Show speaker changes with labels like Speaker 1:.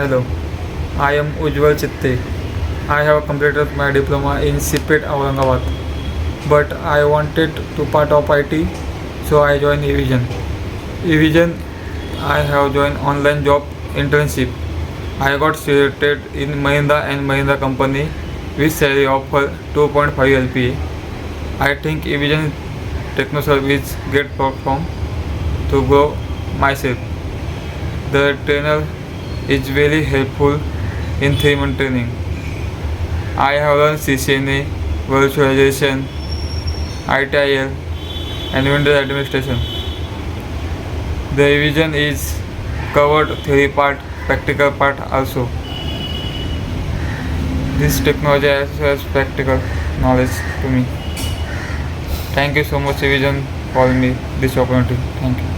Speaker 1: Hello, I am Ujwal Chitte. I have completed my diploma in CPET Aurangabad, but I wanted to part of IT, so I joined Evision. Evision, I have joined online job internship. I got selected in Mahindra and Mahindra company with salary offer 2.5 LPA. I think Evision Techno Service great platform to grow myself. The trainer is very helpful in 3 month training. I have learned CCNA, virtualization, ITIL, and Windows administration. The revision is covered theory part, practical part also. This technology has practical knowledge to me. Thank you so much, Evision, for me this opportunity. Thank you.